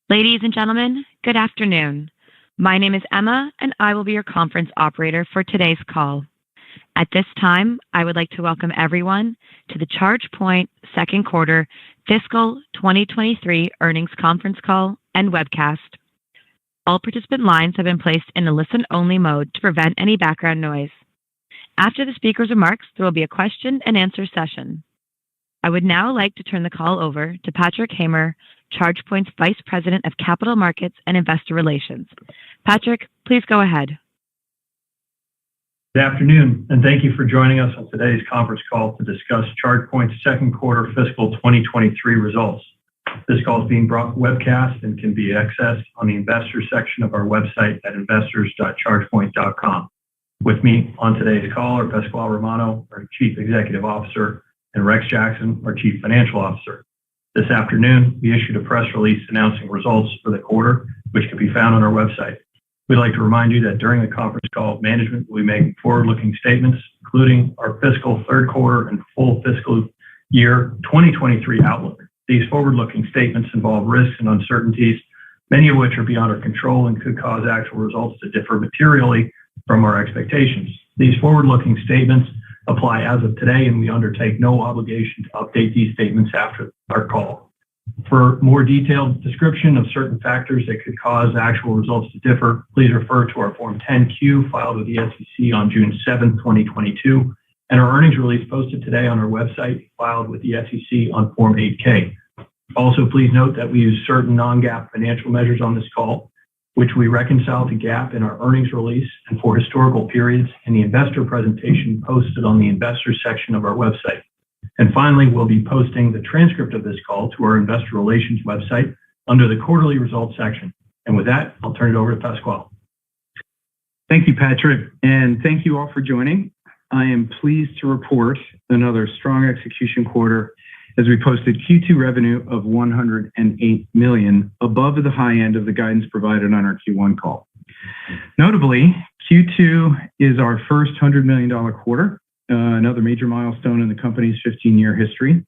Ladies and gentlemen, good afternoon. My name is Emma, and I will be your conference operator for today's call. At this time, I would like to welcome everyone to the ChargePoint second quarter fiscal 2023 earnings conference call and webcast. All participant lines have been placed in a listen-only mode to prevent any background noise. After the speaker's remarks, there will be a question and answer session. I would now like to turn the call over to Patrick Hamer, ChargePoint's Vice President of Capital Markets and Investor Relations. Patrick, please go ahead. Good afternoon, and thank you for joining us on today's conference call to discuss ChargePoint's second quarter fiscal 2023 results. This call is being webcast and can be accessed on the investors section of our website at investors.chargepoint.com. With me on today's call are Pasquale Romano, our Chief Executive Officer, and Rex Jackson, our Chief Financial Officer. This afternoon, we issued a press release announcing results for the quarter, which can be found on our website. We'd like to remind you that during the conference call, management will be making forward-looking statements, including our fiscal third quarter and full fiscal year 2023 outlook. These forward-looking statements involve risks and uncertainties, many of which are beyond our control and could cause actual results to differ materially from our expectations. These forward-looking statements apply as of today, and we undertake no obligation to update these statements after our call. For more detailed description of certain factors that could cause actual results to differ, please refer to our Form 10-Q filed with the SEC on June 7, 2022, and our earnings release posted today on our website filed with the SEC on Form 8-K. Also, please note that we use certain non-GAAP financial measures on this call, which we reconcile to GAAP in our earnings release and for historical periods in the investor presentation posted on the investors section of our website. And finally, we'll be posting the transcript of this call to our investor relations website under the quarterly results section. And with that, I'll turn it over to Pasquale. Thank you, Patrick, and thank you all for joining. I am pleased to report another strong execution quarter as we posted Q2 revenue of $108 million, above the high end of the guidance provided on our Q1 call. Notably, Q2 is our first $100 million quarter, another major milestone in the company's 15-year history.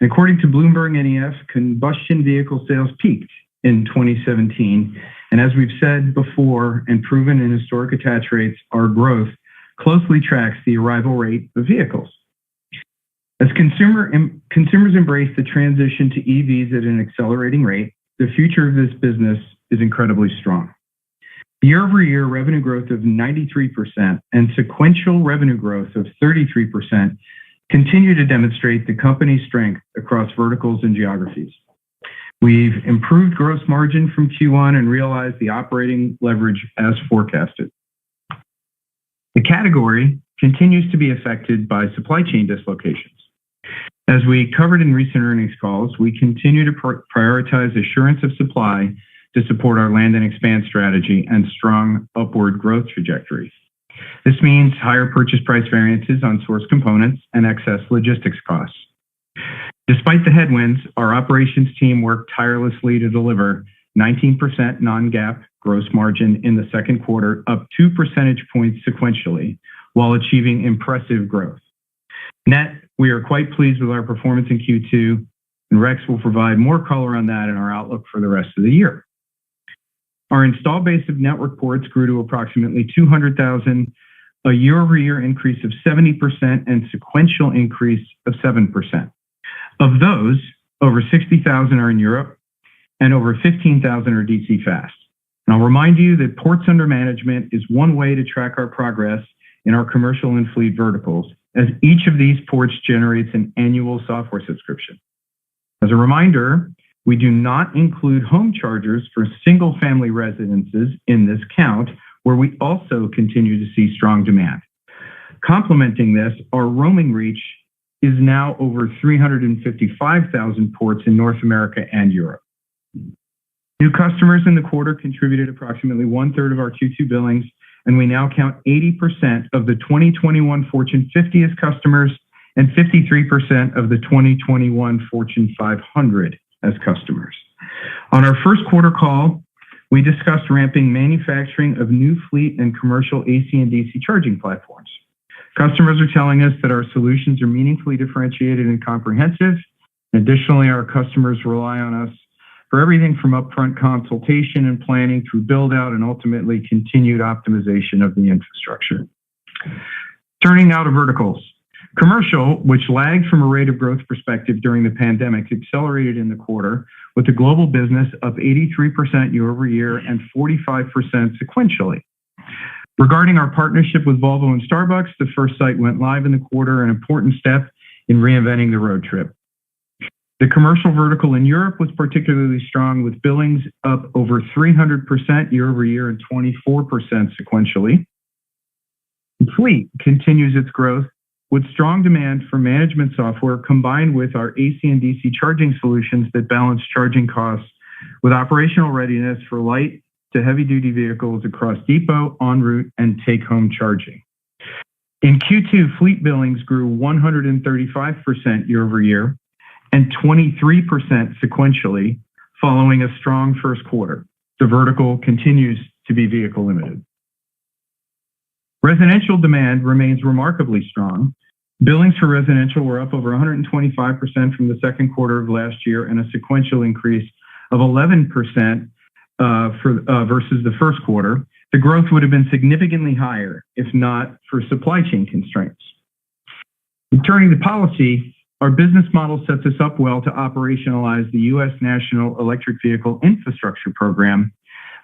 And according to Bloomberg NEF, combustion vehicle sales peaked in 2017. And as we've said before and proven in historic attach rates, our growth closely tracks the arrival rate of vehicles. As consumers embrace the transition to EVs at an accelerating rate, the future of this business is incredibly strong. Year-over-year revenue growth of 93% and sequential revenue growth of 33% continue to demonstrate the company's strength across verticals and geographies. We've improved gross margin from Q1 and realized the operating leverage as forecasted. The category continues to be affected by supply chain dislocations. As we covered in recent earnings calls, we continue to prioritize assurance of supply to support our land and expand strategy and strong upward growth trajectory. This means higher purchase price variances on source components and excess logistics costs. Despite the headwinds, our operations team worked tirelessly to deliver 19% non-GAAP gross margin in the second quarter, up 2 percentage points sequentially, while achieving impressive growth. Net, we are quite pleased with our performance in Q2, and Rex will provide more color on that in our outlook for the rest of the year. Our install base of network ports grew to approximately 200,000, a year-over-year increase of 70% and sequential increase of 7%. Of those, over 60,000 are in Europe and over 15,000 are DC fast. And I'll remind you that ports under management is one way to track our progress in our commercial and fleet verticals, as each of these ports generates an annual software subscription. As a reminder, we do not include home chargers for single-family residences in this count, where we also continue to see strong demand. Complementing this, our roaming reach is now over 355,000 ports in North America and Europe. New customers in the quarter contributed approximately 1/3 of our Q2 billings, and we now count 80% of the 2021 Fortune 50 as customers and 53% of the 2021 Fortune 500 as customers. On our first quarter call, we discussed ramping manufacturing of new fleet and commercial AC and DC charging platforms. Customers are telling us that our solutions are meaningfully differentiated and comprehensive. Additionally, our customers rely on us for everything from upfront consultation and planning through build-out and ultimately continued optimization of the infrastructure. Turning now to verticals. Commercial, which lagged from a rate of growth perspective during the pandemic, accelerated in the quarter, with the global business up 83% year over year and 45% sequentially. Regarding our partnership with Volvo and Starbucks, the first site went live in the quarter, an important step in reinventing the road trip. The commercial vertical in Europe was particularly strong, with billings up over 300% year over year and 24% sequentially. Fleet continues its growth with strong demand for management software combined with our AC and DC charging solutions that balance charging costs with operational readiness for light to heavy duty vehicles across depot, en route, and take-home charging. In Q2, fleet billings grew 135% year over year and 23% sequentially following a strong first quarter. The vertical continues to be vehicle limited. Residential demand remains remarkably strong. Billings for residential were up over 125% from the second quarter of last year and a sequential increase of 11% versus the first quarter. The growth would have been significantly higher if not for supply chain constraints. Turning to policy, our business model sets us up well to operationalize the U.S. National Electric Vehicle Infrastructure Program.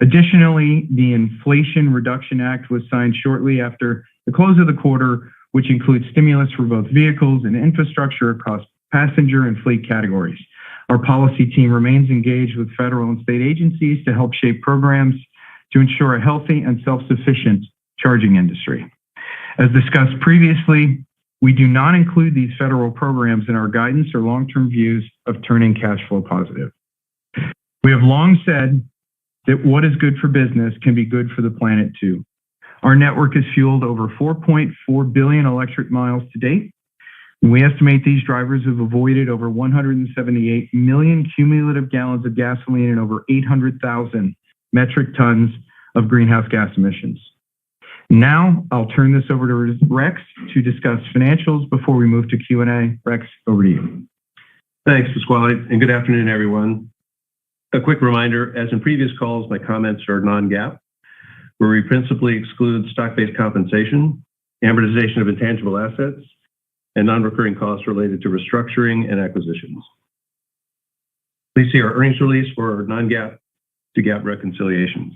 Additionally, the Inflation Reduction Act was signed shortly after the close of the quarter, which includes stimulus for both vehicles and infrastructure across passenger and fleet categories. Our policy team remains engaged with federal and state agencies to help shape programs to ensure a healthy and self-sufficient charging industry. As discussed previously, we do not include these federal programs in our guidance or long-term views of turning cash flow positive. We have long said that what is good for business can be good for the planet too. Our network has fueled over 4.4 billion electric miles to date. And we estimate these drivers have avoided over 178 million cumulative gallons of gasoline and over 800,000 metric tons of greenhouse gas emissions. Now, I'll turn this over to Rex to discuss financials before we move to Q&A. Rex, over to you. Thanks, Pasquale, and good afternoon, everyone. A quick reminder, as in previous calls, my comments are non-GAAP, where we principally exclude stock-based compensation, amortization of intangible assets, and non-recurring costs related to restructuring and acquisitions. Please see our earnings release for our non-GAAP to GAAP reconciliations.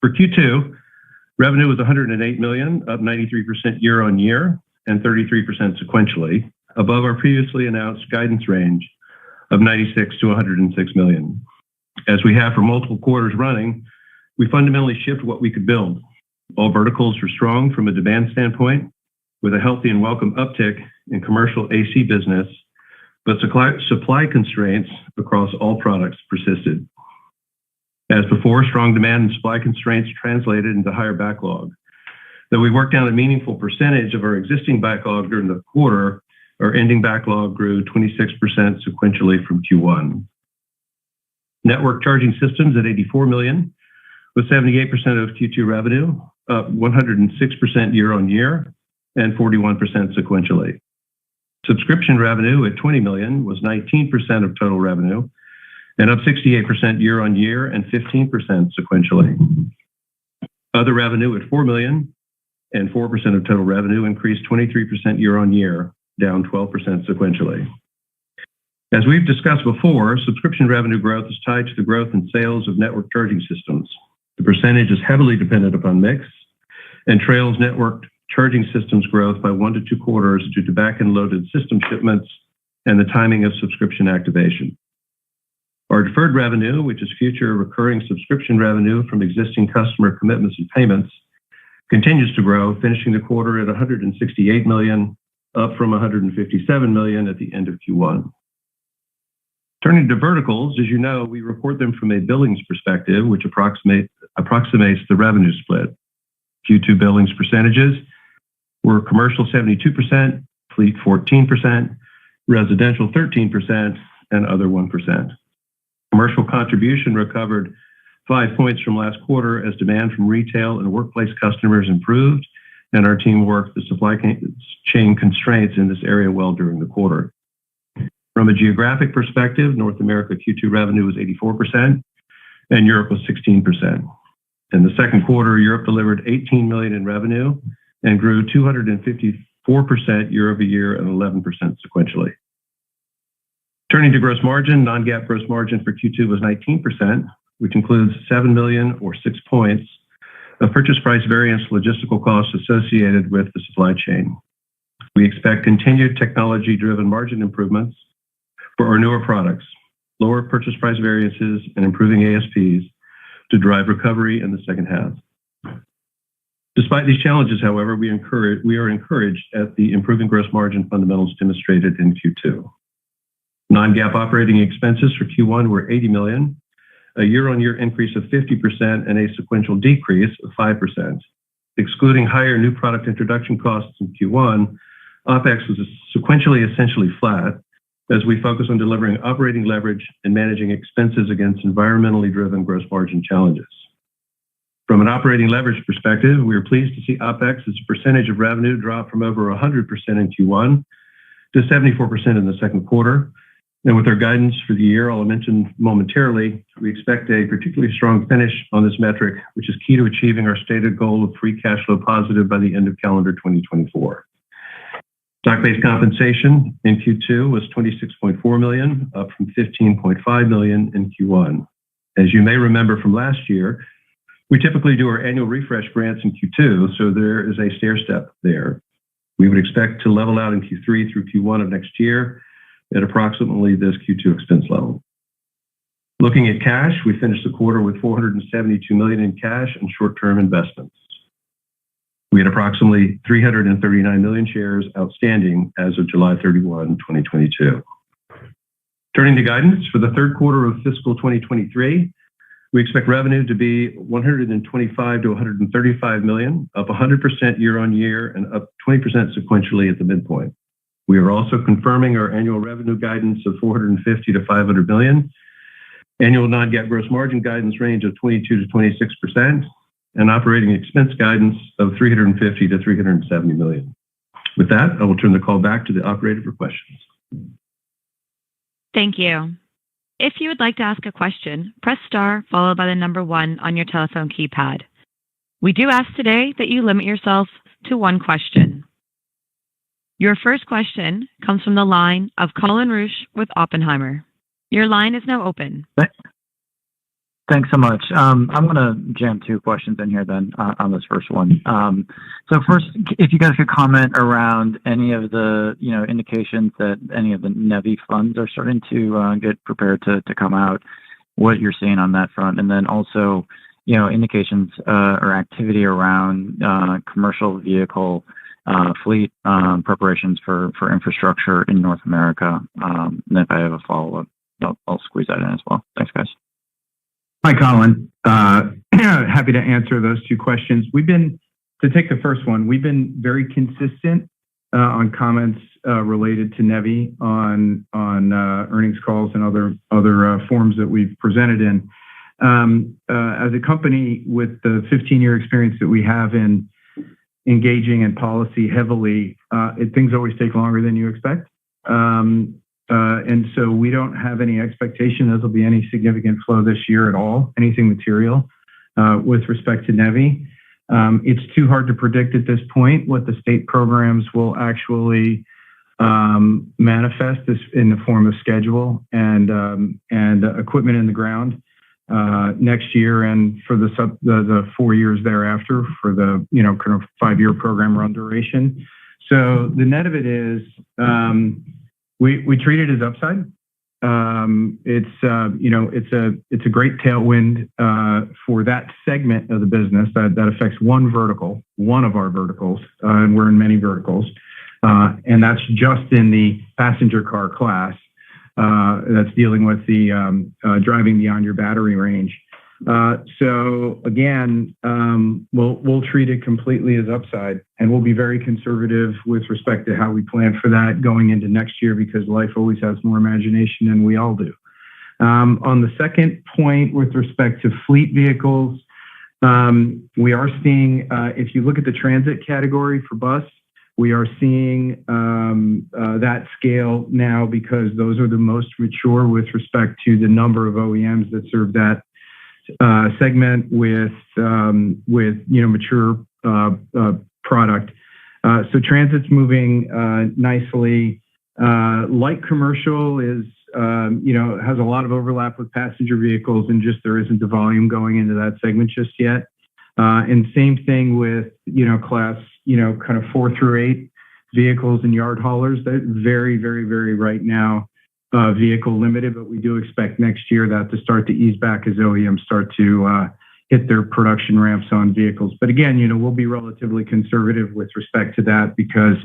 For Q2, revenue was $108 million, up 93% year on year and 33% sequentially, above our previously announced guidance range of $96 to $106 million. As we have for multiple quarters running, we fundamentally shipped what we could build. All verticals were strong from a demand standpoint, with a healthy and welcome uptick in commercial AC business, but supply constraints across all products persisted. As before, strong demand and supply constraints translated into higher backlog. Though we worked down a meaningful percentage of our existing backlog during the quarter, our ending backlog grew 26% sequentially from Q1. Network charging systems at 84 million was 78% of Q2 revenue, up 106% year on year and 41% sequentially. Subscription revenue at 20 million was 19% of total revenue and up 68% year on year and 15% sequentially. Other revenue at 4 million and 4% of total revenue increased 23% year on year, down 12% sequentially. As we've discussed before, subscription revenue growth is tied to the growth in sales of network charging systems. The percentage is heavily dependent upon mix and trails network charging systems growth by 1 to 2 quarters due to back-end loaded system shipments and the timing of subscription activation. Our deferred revenue, which is future recurring subscription revenue from existing customer commitments and payments, continues to grow, finishing the quarter at 168 million, up from 157 million at the end of Q1. Turning to verticals, as you know, we report them from a billings perspective, which approximates the revenue split. Q2 billings percentages were commercial 72%, fleet 14%, residential 13%, and other 1%. Commercial contribution recovered 5 points from last quarter as demand from retail and workplace customers improved, and our team worked the supply chain constraints in this area well during the quarter. From a geographic perspective, North America Q2 revenue was 84% and Europe was 16%. In the second quarter, Europe delivered $18 million in revenue and grew 254% year over year and 11% sequentially. Turning to gross margin, non-GAAP gross margin for Q2 was 19%, which includes $7 million or 6 points of purchase price variance logistical costs associated with the supply chain. We expect continued technology-driven margin improvements for our newer products, lower purchase price variances, and improving ASPs to drive recovery in the second half. Despite these challenges, however, we are encouraged at the improving gross margin fundamentals demonstrated in Q2. Non-GAAP operating expenses for Q1 were $80 million, a year-on-year increase of 50% and a sequential decrease of 5%. Excluding higher new product introduction costs in Q1, OpEx was sequentially essentially flat as we focus on delivering operating leverage and managing expenses against environmentally driven gross margin challenges. From an operating leverage perspective, we are pleased to see OpEx as a percentage of revenue drop from over 100% in Q1 to 74% in the second quarter. And with our guidance for the year, I'll mention momentarily, we expect a particularly strong finish on this metric, which is key to achieving our stated goal of free cash flow positive by the end of calendar 2024. Stock-based compensation in Q2 was $26.4 million, up from $15.5 million in Q1. As you may remember from last year, we typically do our annual refresh grants in Q2, so there is a stair step there. We would expect to level out in Q3 through Q1 of next year at approximately this Q2 expense level. Looking at cash, we finished the quarter with $472 million in cash and short-term investments. We had approximately 339 million shares outstanding as of July 31, 2022. Turning to guidance for the third quarter of fiscal 2023, we expect revenue to be $125 to $135 million, up 100% year on year and up 20% sequentially at the midpoint. We are also confirming our annual revenue guidance of $450 to $500 million, annual non-GAAP gross margin guidance range of 22 to 26%, and operating expense guidance of $350 to $370 million. With that, I will turn the call back to the operator for questions. Thank you. If you would like to ask a question, press star followed by the number 1 on your telephone keypad. We do ask today that you limit yourself to one question. Your first question comes from the line of Colin Rusch with Oppenheimer. Your line is now open. Thanks so much. I'm going to jam 2 questions in here then on this first one. So first, if you guys could comment around any of the indications that any of the NEVI funds are starting to get prepared to come out, what you're seeing on that front, and then also indications or activity around commercial vehicle fleet preparations for infrastructure in North America. And if I have a follow-up, I'll squeeze that in as well. Thanks, guys. Hi, Colin. Happy to answer those 2 questions. To take the first one, we've been very consistent on comments related to NEVI on earnings calls and other forums that we've presented in. As a company with the 15-year experience that we have in engaging in policy heavily, things always take longer than you expect. And so we don't have any expectation there'll be any significant flow this year at all, anything material with respect to NEVI. It's too hard to predict at this point what the state programs will actually manifest this in the form of schedule and equipment in the ground next year and for the 4 years thereafter for the kind of 5-year program run duration. So the net of it is we treat it as upside. It's a great tailwind for that segment of the business that affects one of our verticals, and we're in many verticals, and that's just in the passenger car class that's dealing with the driving beyond your battery range. So again, we'll treat it completely as upside, and we'll be very conservative with respect to how we plan for that going into next year because life always has more imagination than we all do. On the second point with respect to fleet vehicles, we are seeing, if you look at the transit category for bus, We are seeing that scale now because those are the most mature with respect to the number of OEMs that serve that segment with mature product. So transit's moving nicely. Light commercial is has a lot of overlap with passenger vehicles, and just there isn't the volume going into that segment just yet. And same thing with class kind of 4 through 8 vehicles and yard haulers. They're very, very, very right now vehicle limited, but we do expect next year that to start to ease back as OEMs start to hit their production ramps on vehicles. But again, we'll be relatively conservative with respect to that because,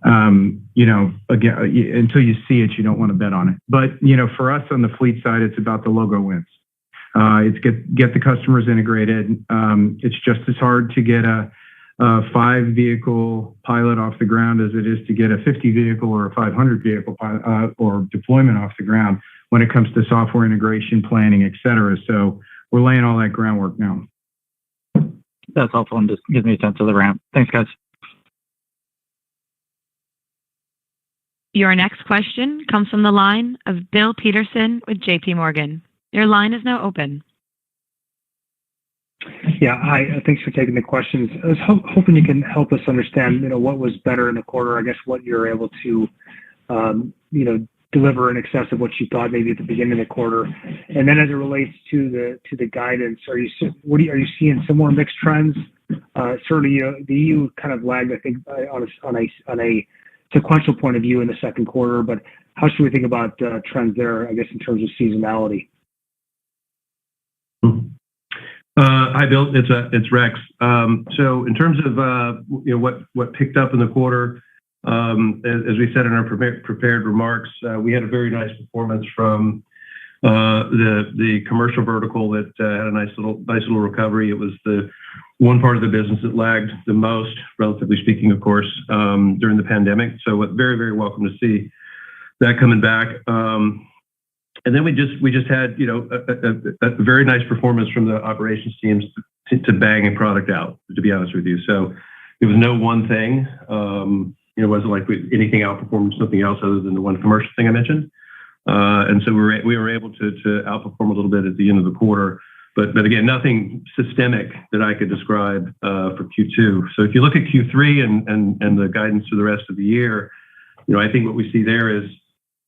again, until you see it, you don't want to bet on it. But, for us on the fleet side, it's about the logo wins. It's get the customers integrated. It's just as hard to get a 5-vehicle pilot off the ground as it is to get a 50-vehicle or a 500-vehicle or deployment off the ground when it comes to software integration, planning, et cetera. So we're laying all that groundwork now. That's helpful and just gives me a sense of the ramp. Thanks, guys. Your next question comes from the line of Bill Peterson with JP Morgan. Your line is now open. Yeah, hi. Thanks for taking the questions. I was hoping you can help us understand, what was better in the quarter. I guess what you're able to, deliver in excess of what you thought maybe at the beginning of the quarter. And then as it relates to the guidance, are you seeing similar mixed trends? Certainly, the EU kind of lagged, I think, on a sequential point of view in the second quarter. But how should we think about trends there? I guess in terms of seasonality. Hi, Bill. It's Rex. So in terms of what picked up in the quarter, as we said in our prepared remarks, we had a very nice performance from the commercial vertical that had a nice little recovery. It was the one part of the business that lagged the most, relatively speaking, of course, during the pandemic. So very, very welcome to see that coming back. And then we just had a very nice performance from the operations teams to bang a product out, to be honest with you. So it was no one thing. It wasn't like anything outperformed something else other than the one commercial thing I mentioned. And so we were able to outperform a little bit at the end of the quarter. But again, nothing systemic that I could describe for Q2. So if you look at Q3 and the guidance for the rest of the year, I think what we see there is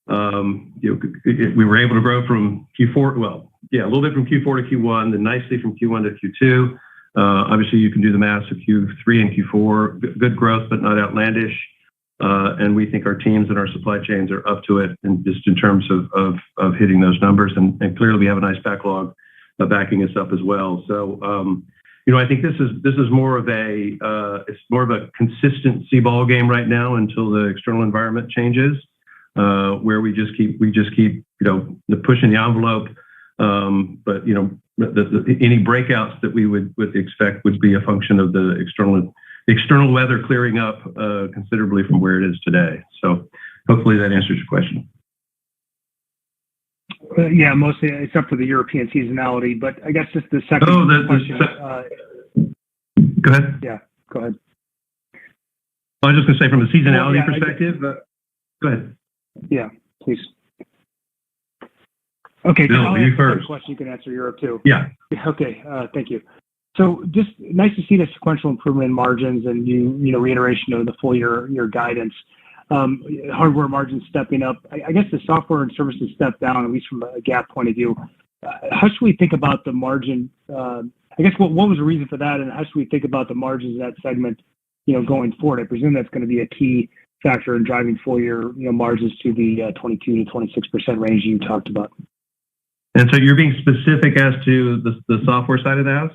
we were able to grow from Q4, a little bit from Q4 to Q1, then nicely from Q1 to Q2. Obviously, you can do the math of Q3 and Q4, good growth, but not outlandish. And we think our teams and our supply chains are up to it, and just in terms of hitting those numbers. And clearly, we have a nice backlog backing us up as well. So, I think this is more of a consistency ball game right now until the external environment changes. Where we just keep pushing the envelope, but any breakouts that we would expect would be a function of the external weather clearing up considerably from where it is today. So hopefully that answers your question. Yeah, mostly except for the European seasonality. But I guess just the second question. Go ahead. Yeah, go ahead. I was just going to say from a seasonality perspective. Go ahead. Yeah, please. Okay, Bill, you first. Question you can answer Europe too. Yeah. Okay, thank you. So just nice to see the sequential improvement in margins and reiteration of the full year guidance. Hardware margins stepping up. I guess the software and services stepped down, at least from a GAAP point of view. How should we think about the margin? I guess what was the reason for that, and how should we think about the margins of that segment, going forward? I presume that's going to be a key factor in driving full year margins to the 22 to 26% range you talked about. And so you're being specific as to the software side of the house?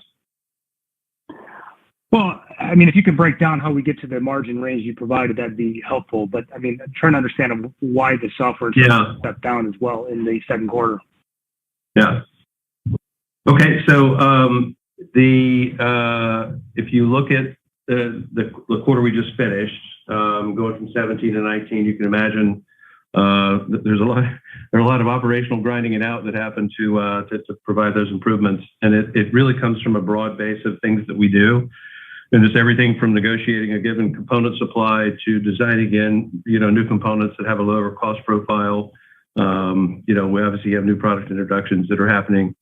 Well, I mean, if you could break down how we get to the margin range you provided, that'd be helpful. But I mean, I'm trying to understand why the software stepped down as well in the second quarter. Yeah. Okay, so if you look at the quarter we just finished, going from 17 to 19, you can imagine there's a lot of operational grinding it out that happened to provide those improvements, and it really comes from a broad base of things that we do. And it's everything from negotiating a given component supply to designing in, new components that have a lower cost profile. We obviously have new product introductions that are happening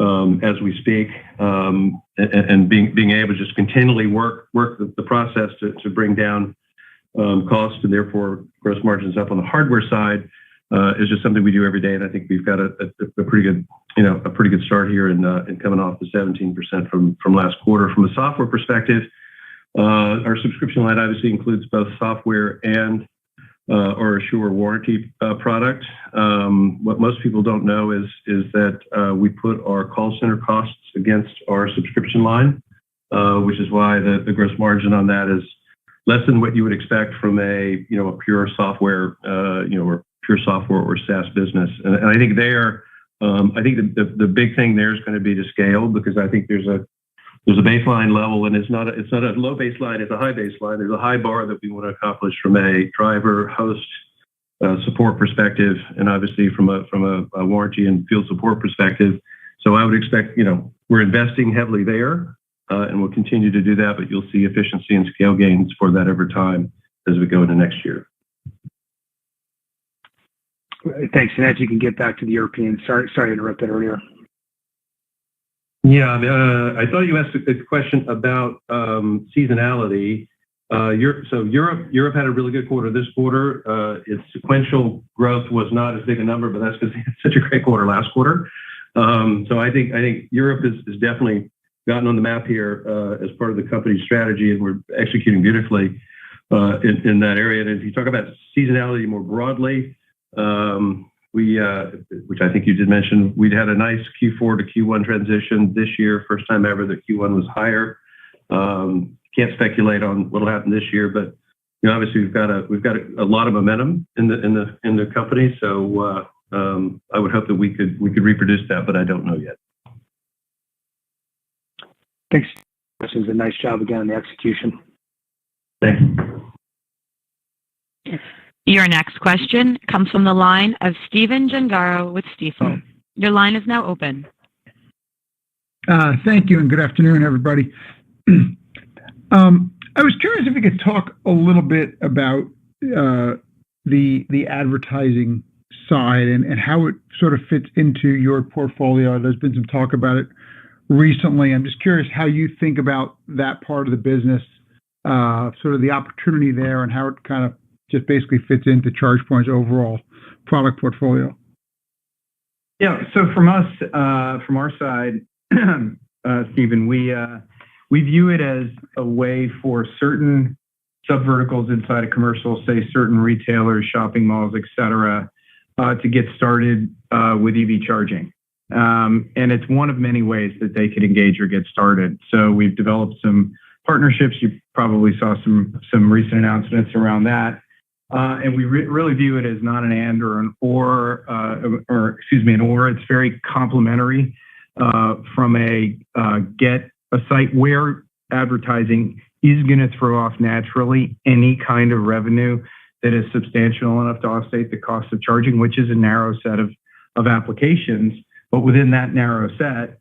as we speak, and being able to just continually work the process to bring down cost and therefore gross margins up on the hardware side is just something we do every day. And I think we've got a pretty good start here in coming off the 17% from last quarter. From a software perspective, our subscription line obviously includes both software and our Assure warranty product. What most people don't know is that we put our call center costs against our subscription line, which is why the gross margin on that is less than what you would expect from a pure software, or pure software or SaaS business. And I think I think the big thing there is going to be to scale, because I think there's a baseline level, and it's not a low baseline, it's a high baseline. There's a high bar that we want to accomplish from a driver, host, support perspective, and obviously from a warranty and field support perspective. So I would expect, we're investing heavily there, and we'll continue to do that, but you'll see efficiency and scale gains for that over time as we go into next year. Thanks. And as you can get back to the European, sorry to interrupt that earlier. Yeah, I thought you asked a question about seasonality. Europe had a really good quarter this quarter. Its sequential growth was not as big a number, but that's because it had such a great quarter last quarter. So I think Europe is definitely gotten on the map here as part of the company's strategy, and we're executing beautifully in that area. And if you talk about seasonality more broadly, which I think you did mention, we'd had a nice Q4 to Q1 transition this year. First time ever that Q1 was higher. Can't speculate on what'll happen this year, but obviously we've got a lot of momentum in the company. So I would hope that we could reproduce that, but I don't know yet. Thanks. This is a nice job again on the execution. Thank you. Your next question comes from the line of Stephen Gengaro with Stifel. Your line is now open. Thank you, and good afternoon, everybody. I was curious if you could talk a little bit about the advertising side and how it sort of fits into your portfolio. There's been some talk about it recently. I'm just curious how you think about that part of the business, sort of the opportunity there, and how it kind of just basically fits into ChargePoint's overall product portfolio. Yeah. So from us, from our side, Stephen, we view it as a way for certain subverticals inside of commercial, say certain retailers, shopping malls, et cetera, to get started with EV charging. And it's one of many ways that they could engage or get started. So we've developed some partnerships. You probably saw some recent announcements around that. And we really view it as not an and or an or, an or. It's very complementary from get a site where advertising is going to throw off naturally any kind of revenue that is substantial enough to offset the cost of charging, which is a narrow set of applications. But within that narrow set,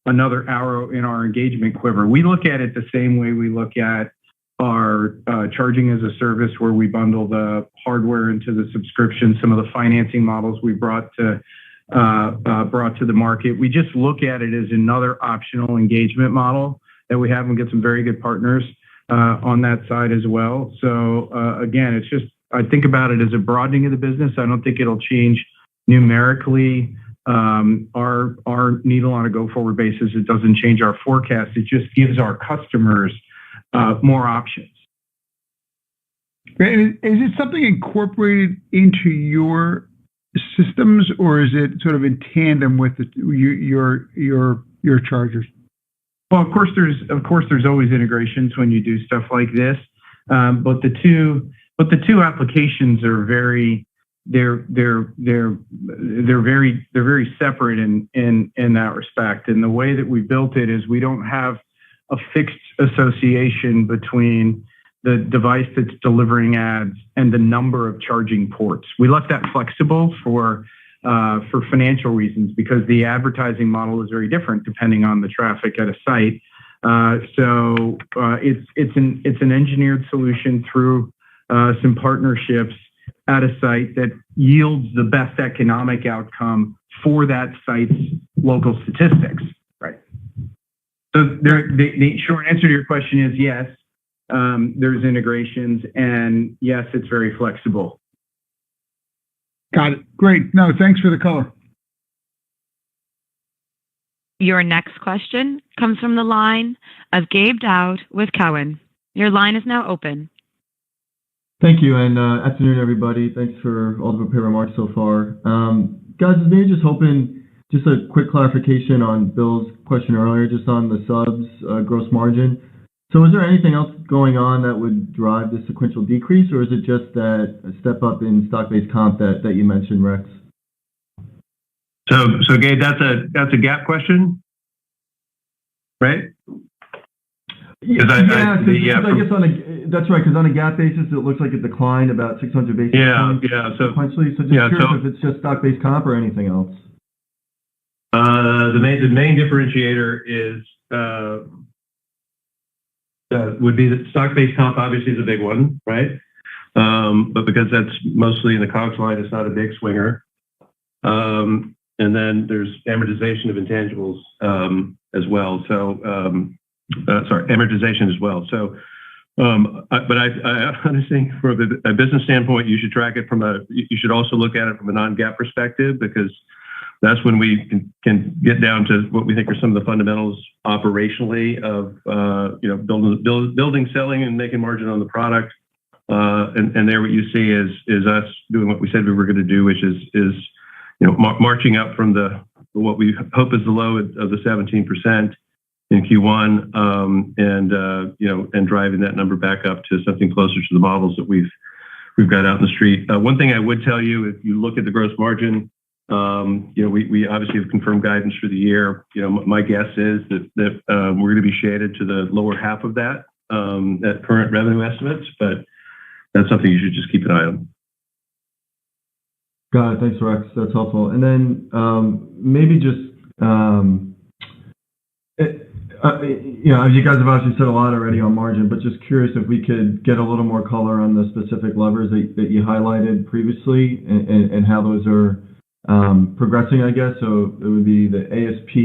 another arrow in our engagement quiver. We look at it the same way we look at our charging as a service, where we bundle the hardware into the subscription, some of the financing models we brought to the market. We just look at it as another optional engagement model that we have, and get some very good partners on that side as well. So again, it's just, I think about it as a broadening of the business. I don't think it'll change numerically our needle on a go-forward basis. It doesn't change our forecast. It just gives our customers more options. Great. Is it something incorporated into your systems, or is it sort of in tandem with your chargers? Well, of course there's always integrations when you do stuff like this, but the two applications are very separate in that respect. And the way that we built it is we don't have a fixed association between the device that's delivering ads and the number of charging ports. We left that flexible for financial reasons, because the advertising model is very different depending on the traffic at a site. It's an engineered solution through some partnerships at a site that yields the best economic outcome for that site's local statistics. Right. So the short answer to your question is yes. There's integrations, and yes, it's very flexible. Got it. Great. No, thanks for the color. Your next question comes from the line of Gabe Dowd with Cowen. Your line is now open. Thank you, and afternoon, everybody. Thanks for all the prepared remarks so far. Guys, maybe just hoping, just a quick clarification on Bill's question earlier, just on the subs gross margin. So is there anything else going on that would drive the sequential decrease, or is it just that step up in stock-based comp that you mentioned, Rex? So Gabe, that's a GAAP question, right? Yeah, I guess that's right, because on a GAAP basis, it looks like it declined about 600 basis points sequentially. So just curious if it's just stock-based comp or anything else. The main differentiator is would be that stock-based comp obviously is a big one, right? But because that's mostly in the COGS line, it's not a big swinger. And then there's amortization of intangibles as well. So, amortization as well. So, but I honestly think from a business standpoint, you should track it you should also look at it from a non-GAAP perspective, because that's when we can get down to what we think are some of the fundamentals operationally of building, selling, and making margin on the product. And there, what you see is us doing what we said we were going to do, which is marching up from what we hope is the low of the 17% in Q1, and driving that number back up to something closer to the models that we've got out in the street. One thing I would tell you, if you look at the gross margin, we obviously have confirmed guidance for the year. My guess is that we're going to be shaded to the lower half of that at current revenue estimates, but that's something you should just keep an eye on. Got it. Thanks, Rex. That's helpful. And then maybe just, you guys have obviously said a lot already on margin, but just curious if we could get a little more color on the specific levers that you highlighted previously and how those are progressing, I guess. So it would be the ASP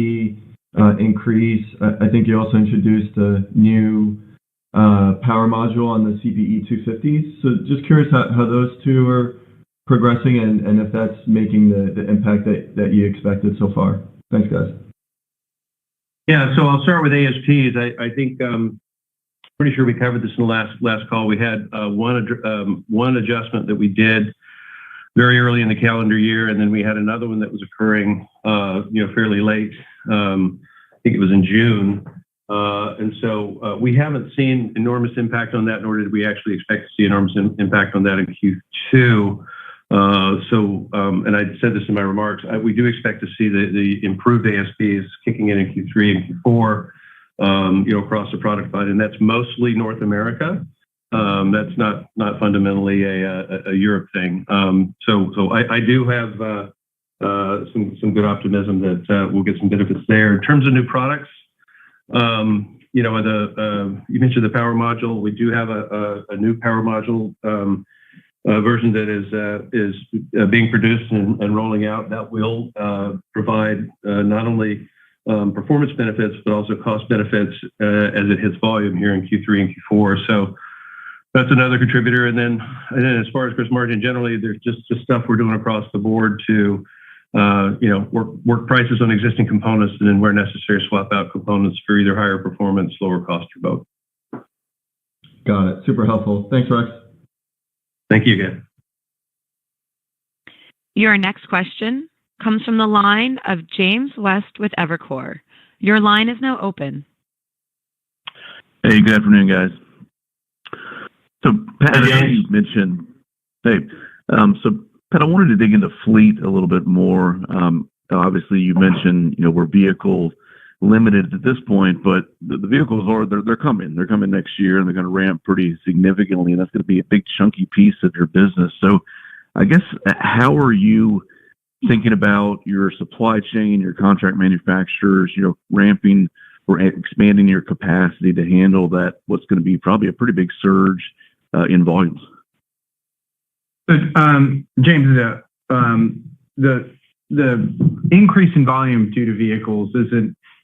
increase. I think you also introduced a new power module on the CPE 250s. So just curious how those two are progressing and if that's making the impact that you expected so far. Thanks, guys. Yeah, so I'll start with ASPs. I think pretty sure we covered this in the last call. We had one adjustment that we did very early in the calendar year, and then we had another one that was occurring fairly late. I think it was in June. And so we haven't seen enormous impact on that, nor did we actually expect to see enormous impact on that in Q2. And I said this in my remarks, we do expect to see the improved ASPs kicking in Q3 and Q4, across the product line, and that's mostly North America. That's not fundamentally a Europe thing. So I do have some good optimism that we'll get some benefits there. In terms of new products, you mentioned the power module. We do have a new power module version that is being produced and rolling out. That will provide not only performance benefits, but also cost benefits as it hits volume here in Q3 and Q4. So that's another contributor. And then as far as gross margin, generally, there's just stuff we're doing across the board to work prices on existing components, and then where necessary, swap out components for either higher performance, lower cost, or both. Got it. Super helpful. Thanks, Rex. Thank you again. Your next question comes from the line of James West with Evercore. Your line is now open. Hey, good afternoon, guys. So, Pat, you mentioned, so Pat, I wanted to dig into fleet a little bit more. Obviously, you mentioned, we're vehicle limited at this point, but the vehicles they're coming. They're coming next year, and they're going to ramp pretty significantly, and that's going to be a big chunky piece of your business. So, I guess, how are you thinking about your supply chain, your contract manufacturers, ramping or expanding your capacity to handle that, what's going to be probably a pretty big surge in volumes? So, James, the increase in volume due to vehicles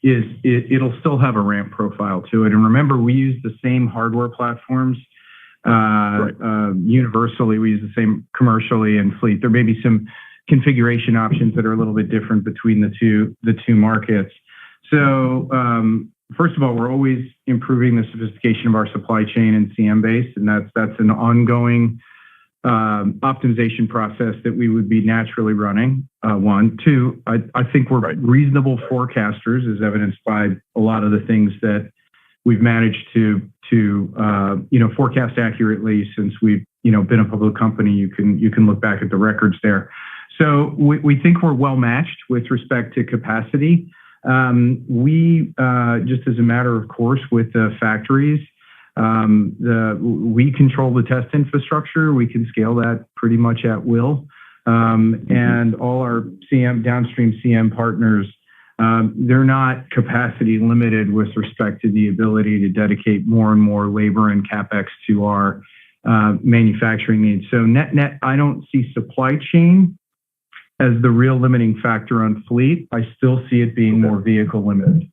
it'll still have a ramp profile to it. And remember, we use the same hardware platforms. Right. Universally, we use the same commercially and fleet. There may be some configuration options that are a little bit different between the two markets. So, first of all, we're always improving the sophistication of our supply chain and CM base, and that's an ongoing optimization process that we would be naturally running. One, two, I think we're reasonable forecasters, as evidenced by a lot of the things that we've managed to forecast accurately since we've been a public company. You can look back at the records there. So we think we're well matched with respect to capacity. We just as a matter of course with the factories, we control the test infrastructure. We can scale that pretty much at will. And all our downstream CM partners, they're not capacity limited with respect to the ability to dedicate more and more labor and CapEx to our manufacturing needs. So net, I don't see supply chain as the real limiting factor on fleet. I still see it being more vehicle limited.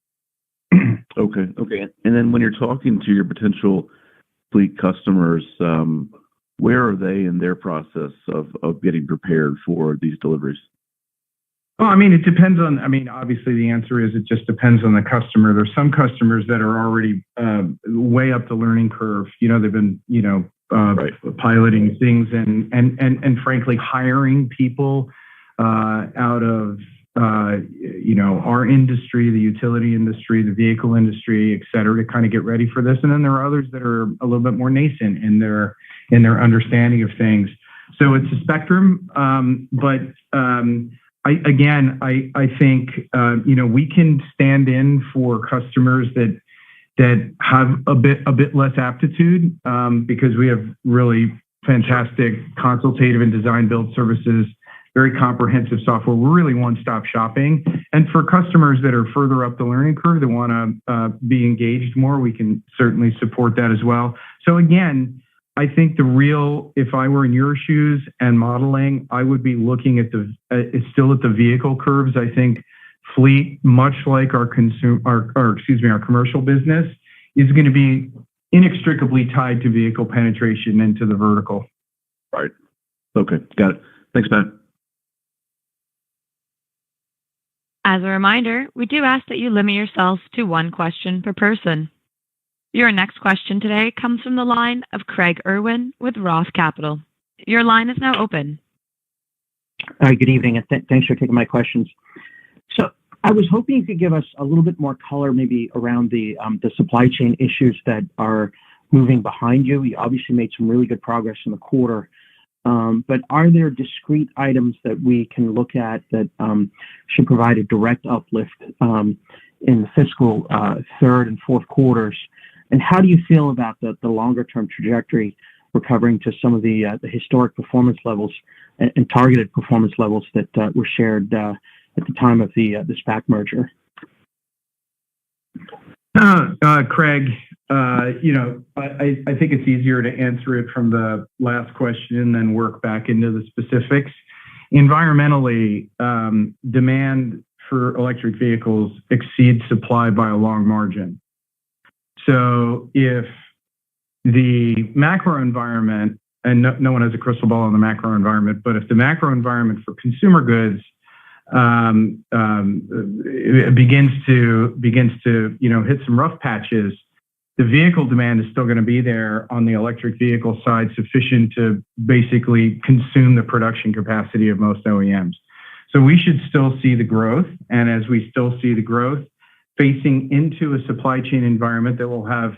Okay. And then when you're talking to your potential fleet customers, where are they in their process of getting prepared for these deliveries? Well, it depends on, obviously the answer is it just depends on the customer. There's some customers that are already way up the learning curve. They've been, piloting things and frankly, hiring people out of, our industry, the utility industry, the vehicle industry, et cetera, to kind of get ready for this. And then there are others that are a little bit more nascent in their understanding of things. So it's a spectrum. But I think, we can stand in for customers that have a bit less aptitude because we have really fantastic consultative and design build services, very comprehensive software. We're really one-stop shopping. And for customers that are further up the learning curve that want to be engaged more, we can certainly support that as well. So again, I think if I were in your shoes and modeling, I would be looking at still at the vehicle curves. I think fleet, much like our commercial business, is going to be inextricably tied to vehicle penetration into the vertical. Right. Okay. Got it. Thanks, Matt. As a reminder, we do ask that you limit yourselves to one question per person. Your next question today comes from the line of Craig Irwin with Roth Capital. Your line is now open. Hi, good evening, and thanks for taking my questions. So I was hoping you could give us a little bit more color maybe around the supply chain issues that are moving behind you. You obviously made some really good progress in the quarter. But are there discrete items that we can look at that should provide a direct uplift in the fiscal third and fourth quarters? And how do you feel about the longer-term trajectory recovering to some of the historic performance levels and targeted performance levels that were shared at the time of the SPAC merger? Craig, I think it's easier to answer it from the last question and then work back into the specifics. Environmentally, demand for electric vehicles exceeds supply by a long margin. So if the macro environment, and no one has a crystal ball on the macro environment, but if the macro environment for consumer goods begins to hit some rough patches, the vehicle demand is still going to be there on the electric vehicle side, sufficient to basically consume the production capacity of most OEMs. So we should still see the growth, and as we still see the growth, facing into a supply chain environment that will have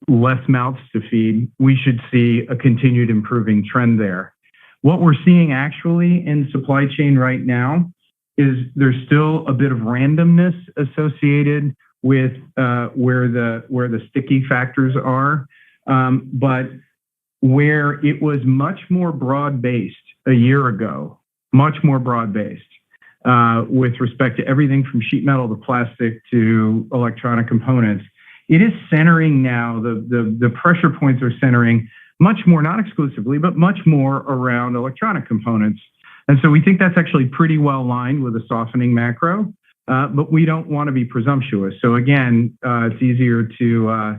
less mouths to feed, we should see a continued improving trend there. What we're seeing actually in supply chain right now is there's still a bit of randomness associated with where the sticky factors are, but where it was much more broad-based a year ago, much more broad-based. with respect to everything from sheet metal to plastic to electronic components. It is centering now, the pressure points are centering much more, not exclusively, but much more around electronic components. And so we think that's actually pretty well aligned with a softening macro, but we don't want to be presumptuous. So again, it's easier to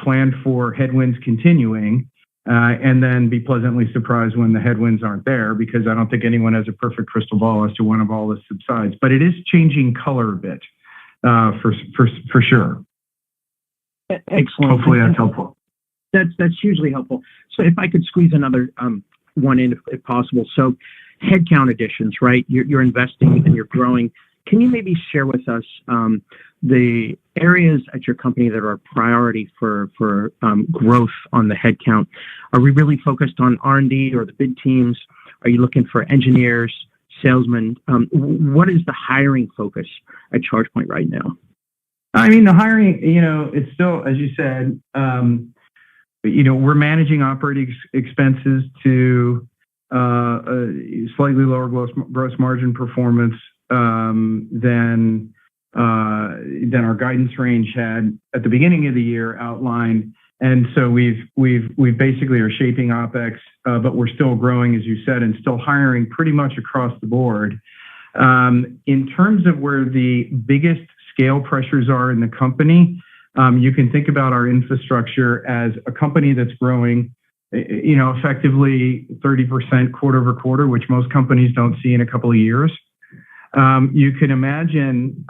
plan for headwinds continuing and then be pleasantly surprised when the headwinds aren't there, because I don't think anyone has a perfect crystal ball as to when all this subsides. But it is changing color a bit, for sure. Excellent. Hopefully that's helpful. That's hugely helpful. So if I could squeeze another one in, if possible. So headcount additions, right? You're investing and you're growing. Can you maybe share with us the areas at your company that are a priority for growth on the headcount? Are we really focused on R&D or the bid teams? Are you looking for engineers, salesmen? What is the hiring focus at ChargePoint right now? I mean, the hiring, it's still, as you said, we're managing operating expenses to a slightly lower gross margin performance than our guidance range had at the beginning of the year outlined. And so we've basically are shaping OpEx, but we're still growing, as you said, and still hiring pretty much across the board. In terms of where the biggest scale pressures are in the company, you can think about our infrastructure as a company that's growing, effectively 30% quarter over quarter, which most companies don't see in a couple of years. You can imagine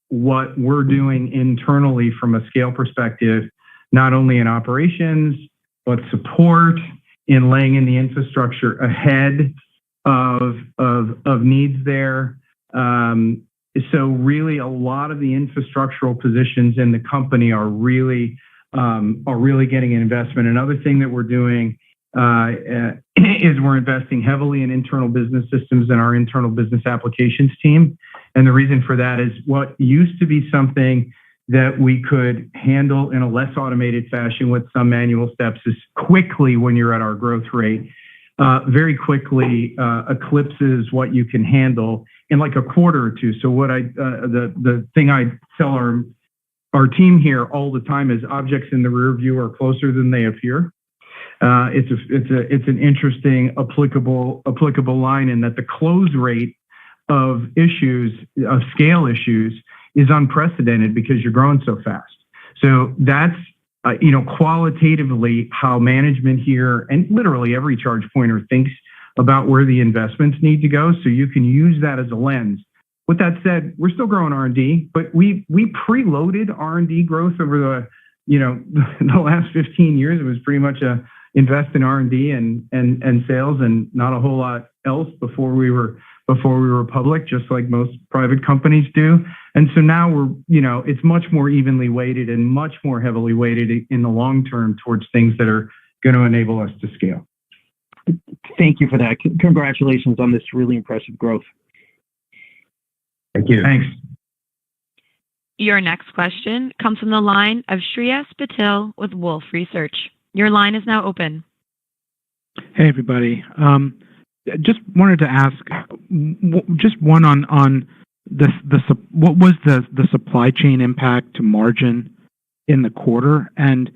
what we're doing internally from a scale perspective, not only in operations, but support, in laying in the infrastructure ahead of needs there. So really, a lot of the infrastructural positions in the company are really getting an investment. Another thing that we're doing is we're investing heavily in internal business systems and our internal business applications team. And the reason for that is what used to be something that we could handle in a less automated fashion with some manual steps is quickly, when you're at our growth rate, very quickly eclipses what you can handle in like a quarter or two. So what the thing I tell our team here all the time is objects in the rear view are closer than they appear. It's an interesting applicable line in that the close rate of scale issues is unprecedented because you're growing so fast. So that's qualitatively how management here and literally every charge pointer thinks about where the investments need to go. So you can use that as a lens. With that said, we're still growing R&D, but we preloaded R&D growth over the last 15 years. It was pretty much a invest in R&D and sales and not a whole lot else before we were public, just like most private companies do. And so now it's much more evenly weighted and much more heavily weighted in the long term towards things that are going to enable us to scale. Thank you for that. Congratulations on this really impressive growth. Thank you. Thanks. Your next question comes from the line of Shreyas Patil with Wolfe Research. Your line is now open. Hey, everybody. Just wanted to ask, just one on what was the supply chain impact to margin in the quarter, and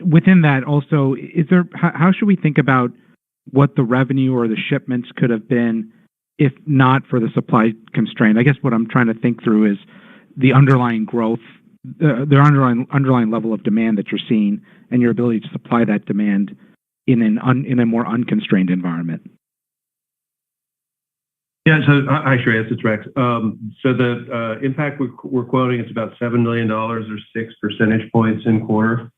within that also, how should we think about what the revenue or the shipments could have been if not for the supply constraint? I guess what I'm trying to think through is the underlying growth, the underlying level of demand that you're seeing, and your ability to supply that demand in a more unconstrained environment. Yeah, so hi, Shreyas, it's Rex. So the impact we're quoting is about $7 million or 6 percentage points in quarter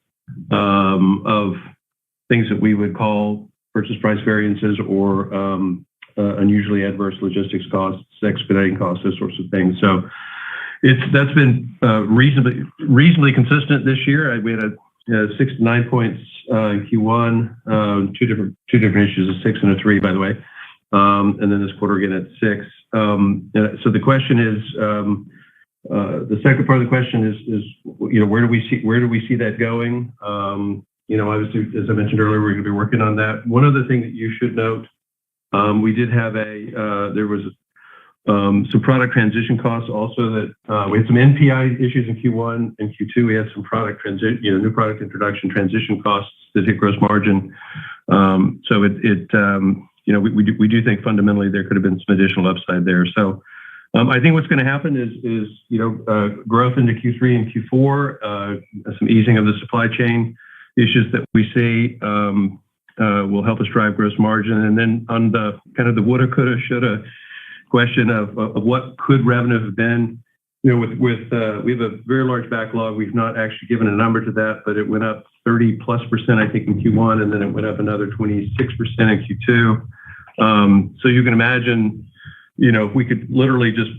of things that we would call purchase price variances or unusually adverse logistics costs, expediting costs, those sorts of things. So that's been reasonably consistent this year. We had 6 to 9 points in Q1, two different issues, a 6 and a 3, by the way. And then this quarter again at 6. So the question is, the second part of the question is, where do we see that going? Obviously, as I mentioned earlier, we're going to be working on that. One other thing that you should note, we did have there was Some product transition costs also that we had some NPI issues in Q1 and Q2. We had some product transition, new product introduction transition costs that hit gross margin. So we do think fundamentally there could have been some additional upside there. So I think what's going to happen is growth into Q3 and Q4, some easing of the supply chain issues that we see will help us drive gross margin. And then on the kind of the woulda, coulda, shoulda question of what could revenue have been, we have a very large backlog. We've not actually given a number to that, but it went up 30+%, I think, in Q1, and then it went up another 26% in Q2. So you can imagine, if we could literally just,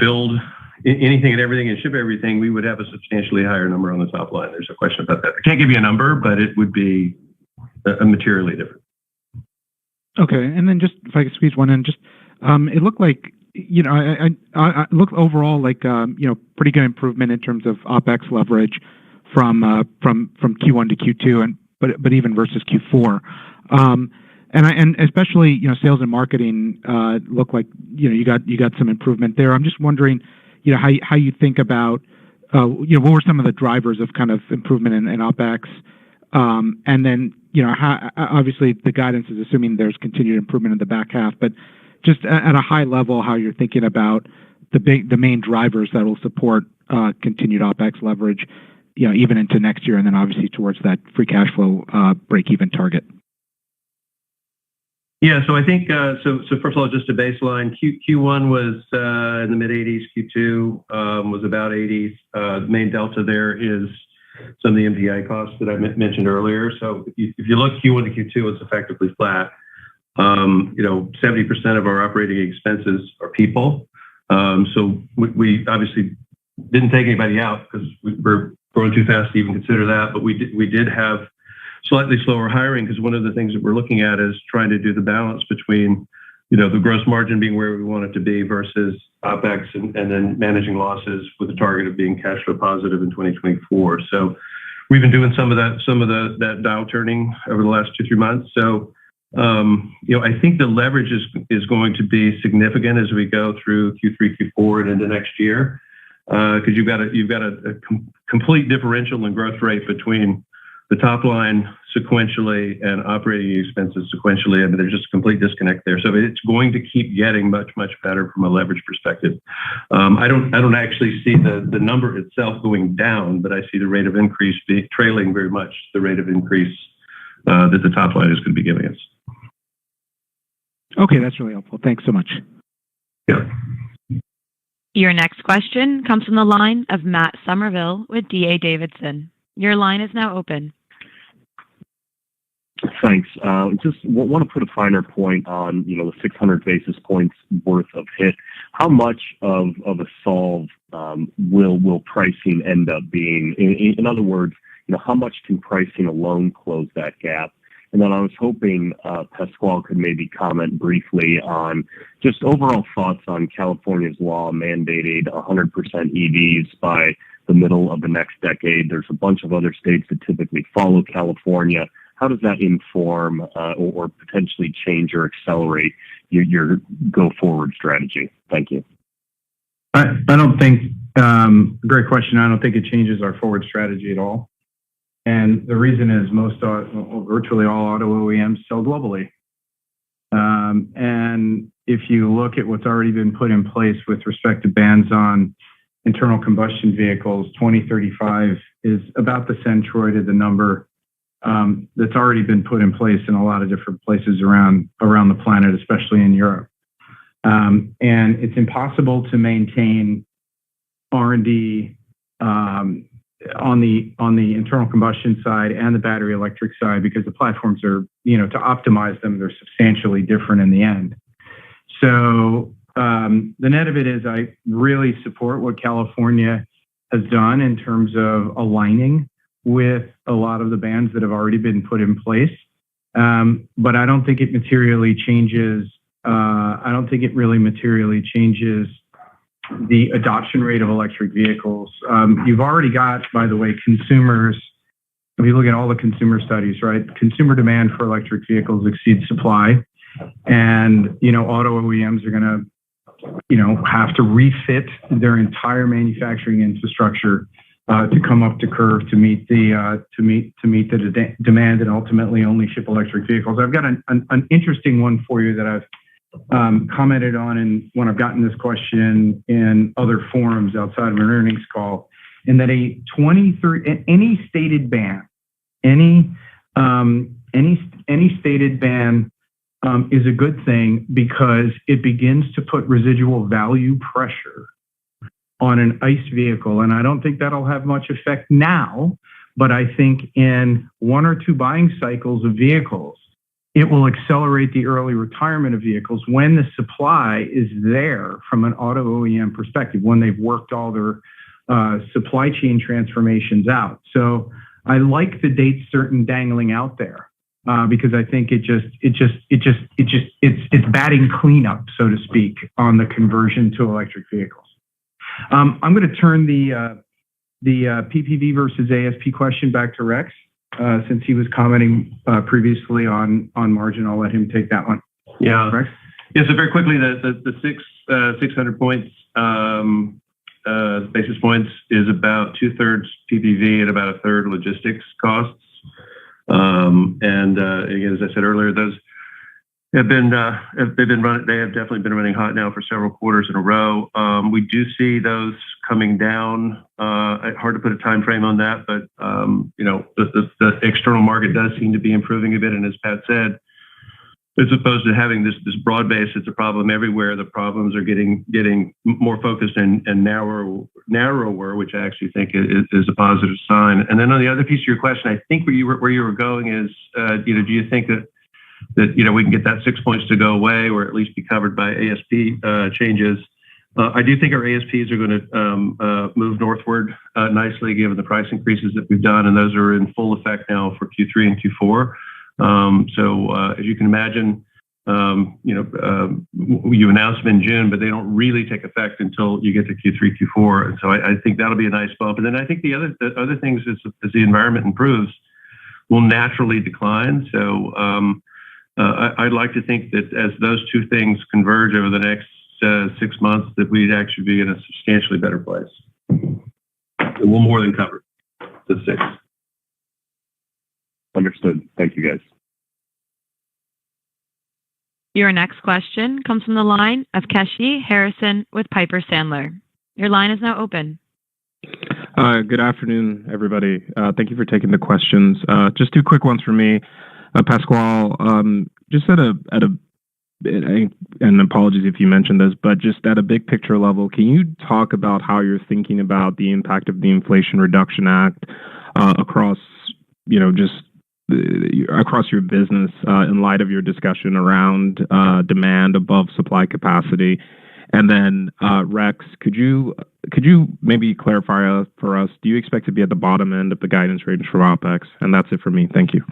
build anything and everything and ship everything, we would have a substantially higher number on the top line. There's no question about that. I can't give you a number, but it would be materially different. Okay, and then just if I could squeeze one in, just it looked like I looked overall like pretty good improvement in terms of OpEx leverage from Q1 to Q2, but even versus Q4, and especially sales and marketing look like you got some improvement there. I'm just wondering how you think about what were some of the drivers of kind of improvement in OpEx, and then how, obviously the guidance is assuming there's continued improvement in the back half, but just at a high level, how you're thinking about the main drivers that will support continued OpEx leverage, even into next year, and then obviously towards that free cash flow break-even target. Yeah, so I think so. First of all, just a baseline. Q1 was in the mid 80s. Q2 was about 80s. The main delta there is some of the MPI costs that I mentioned earlier. So if you look Q1 to Q2, it's effectively flat. 70% of our operating expenses are people. So we obviously didn't take anybody out because we were growing too fast to even consider that. But we did have slightly slower hiring because one of the things that we're looking at is trying to do the balance between the gross margin being where we want it to be versus OpEx and then managing losses with a target of being cash flow positive in 2024. So we've been doing some of that dial turning over the last 2-3 months. So I think the leverage is going to be significant as we go through Q3, Q4, and into next year, because you've got a complete differential in growth rate between the top line sequentially and operating expenses sequentially. I mean, there's just a complete disconnect there. So it's going to keep getting much, much better from a leverage perspective. I don't actually see the number itself going down, but I see the rate of increase trailing very much the rate of increase that the top line is going to be giving us. Okay, that's really helpful. Thanks so much. Yeah. Your next question comes from the line of Matt Somerville with D.A. Davidson. Your line is now open. Thanks. Just want to put a finer point on, the 600 basis points worth of hit. How much of a solve will pricing end up being? In other words, how much can pricing alone close that gap? And then I was hoping Pasquale could maybe comment briefly on just overall thoughts on California's law mandating 100% EVs by the middle of the next decade. There's a bunch of other states that typically follow California. How does that inform or potentially change or accelerate your go-forward strategy? Thank you. I don't think, great question. I don't think it changes our forward strategy at all. And the reason is virtually all auto OEMs sell globally. And if you look at what's already been put in place with respect to bans on internal combustion vehicles, 2035 is about the centroid of the number that's already been put in place in a lot of different places around the planet, especially in Europe. And it's impossible to maintain R&D on the internal combustion side and the battery electric side because the platforms are, to optimize them, they're substantially different in the end. So the net of it is I really support what California has done in terms of aligning with a lot of the bans that have already been put in place. But I don't think it materially changes. I don't think it really materially changes the adoption rate of electric vehicles. You've already got, by the way, consumers. If you look at all the consumer studies, right, consumer demand for electric vehicles exceeds supply, and auto OEMs are going to have to refit their entire manufacturing infrastructure to come up to curve to meet the demand and ultimately only ship electric vehicles. I've got an interesting one for you that I've commented on and when I've gotten this question in other forums outside of an earnings call, in that any stated ban is a good thing because it begins to put residual value pressure on an ICE vehicle. And I don't think that'll have much effect now, but I think in one or two buying cycles of vehicles, it will accelerate the early retirement of vehicles when the supply is there from an auto OEM perspective, when they've worked all their supply chain transformations out. So I like the date certain dangling out there because I think it's batting cleanup, so to speak, on the conversion to electric vehicles. I'm going to turn the PPV versus ASP question back to Rex. Since he was commenting previously on margin, I'll let him take that one. Yeah. Rex? Yeah, so very quickly, the 600 basis points is about 2/3 PPV and about 1/3 logistics costs. Again, as I said earlier, those have been running. They have definitely been running hot now for several quarters in a row. We do see those coming down. Hard to put a time frame on that, but the external market does seem to be improving a bit. And as Pat said, as opposed to having this broad base, it's a problem everywhere. The problems are getting more focused and narrower, which I actually think is a positive sign. And then on the other piece of your question, I think where you were going is, do you think that we can get that 6 points to go away or at least be covered by ASP changes? I do think our ASPs are going to move northward nicely given the price increases that we've done, and those are in full effect now for Q3 and Q4. So as you can imagine, you announce them in June, but they don't really take effect until you get to Q3, Q4. And so I think that'll be a nice bump. And then I think the other things is as the environment improves, will naturally decline. So I'd like to think that as those two things converge over the next 6 months, that we'd actually be in a substantially better place. It will more than cover the 6. Understood. Thank you, guys. Your next question comes from the line of Kashy Harrison with Piper Sandler. Your line is now open. Good afternoon, everybody. Thank you for taking the questions. Just two quick ones for me. Pasquale, just and apologies if you mentioned this, but just at a big picture level, can you talk about how you're thinking about the impact of the Inflation Reduction Act across your business in light of your discussion around demand above supply capacity? And then Rex, could you maybe clarify for us, do you expect to be at the bottom end of the guidance range for OpEx? And that's it for me. Thank you.